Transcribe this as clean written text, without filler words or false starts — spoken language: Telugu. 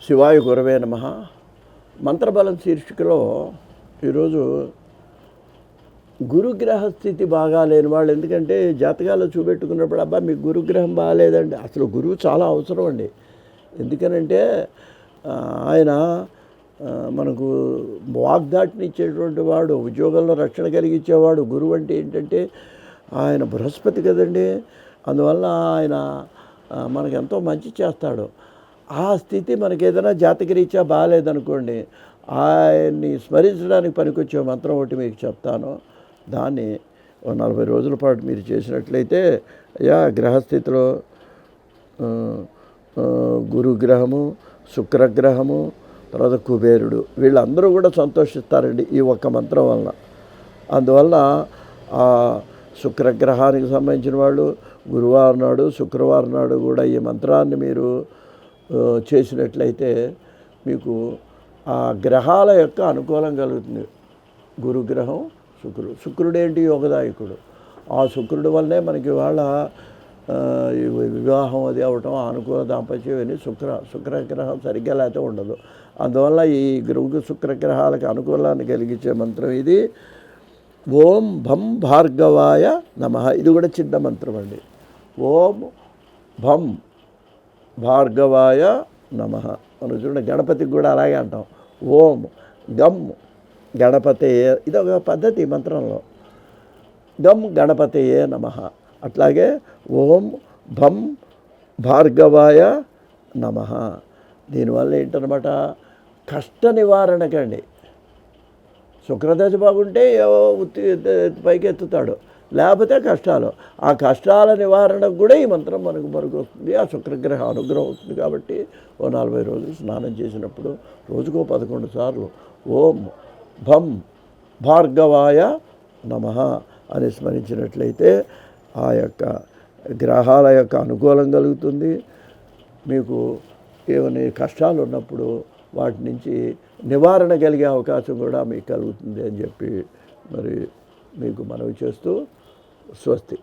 శివాయ గురవే నమః. మంత్రబలం శీర్షికలో ఈరోజు గురుగ్రహ స్థితి బాగా లేని వాళ్ళు, ఎందుకంటే జాతకాలు చూపెట్టుకున్నప్పుడు అబ్బా మీకు గురుగ్రహం బాగాలేదండి. అసలు గురువు చాలా అవసరం అండి. ఎందుకనంటే ఆయన మనకు వాగ్దాటిని ఇచ్చేటువంటి వాడు, ఉద్యోగంలో రక్షణ కలిగించేవాడు. గురువు అంటే ఏంటంటే ఆయన బృహస్పతి కదండి. అందువల్ల ఆయన మనకు ఎంతో మంచి చేస్తాడు. ఆ స్థితి మనకి ఏదైనా జాతకరీత్యా బాగాలేదనుకోండి, ఆయన్ని స్మరించడానికి పనికొచ్చే మంత్రం ఒకటి మీకు చెప్తాను. దాన్ని 40 రోజుల పాటు మీరు చేసినట్లయితే గ్రహస్థితిలో గురుగ్రహము, శుక్రగ్రహము, తర్వాత కుబేరుడు, వీళ్ళందరూ కూడా సంతోషిస్తారండి ఈ ఒక్క మంత్రం వలన. అందువల్ల ఆ శుక్రగ్రహానికి సంబంధించిన వాళ్ళు గురువారం నాడు, శుక్రవారం నాడు కూడా ఈ మంత్రాన్ని మీరు చేసినట్లయితే మీకు ఆ గ్రహాల యొక్క అనుకూలం కలుగుతుంది. గురుగ్రహం, శుక్రుడు ఏంటి యోగదాయకుడు. ఆ శుక్రుడి వల్లనే మనకి వాళ్ళ వివాహం అది అవటం, అనుకూల దాంపత్యం అని శుక్రగ్రహం సరిగ్గా లేకపోతే ఉండదు. అందువల్ల ఈ శుక్రగ్రహాలకు అనుకూలాన్ని కలిగించే మంత్రం ఇది. ఓం భం భార్గవాయ నమః. ఇది కూడా చిన్న మంత్రం అండి. ఓం భం భార్గవాయ నమః. మనం చూడండి, గణపతికి కూడా అలాగే అంటాం. ఓం గమ్ గణపతయే, ఇది ఒక పద్ధతి మంత్రంలో. గమ్ గణపతయే నమః. అట్లాగే ఓం భం భార్గవాయ నమః. దీనివల్ల ఏంటనమాట, కష్ట నివారణకండి. శుక్రదశ బాగుంటే పైకి ఎత్తుతాడు, లేకపోతే కష్టాలు. ఆ కష్టాల నివారణకు కూడా ఈ మంత్రం మనకు వస్తుంది. ఆ శుక్రగ్రహ అనుగ్రహం అవుతుంది. కాబట్టి 40 రోజులు స్నానం చేసినప్పుడు రోజుకో 11 సార్లు ఓం భం భార్గవాయ నమః అని స్మరించినట్లయితే ఆ యొక్క గ్రహాల యొక్క అనుకూలం కలుగుతుంది. మీకు ఏమైనా కష్టాలు ఉన్నప్పుడు వాటి నుంచి నివారణ కలిగే అవకాశం కూడా మీకు కలుగుతుంది అని చెప్పి మరి మీకు మనవి చేస్తూ స్వస్తి.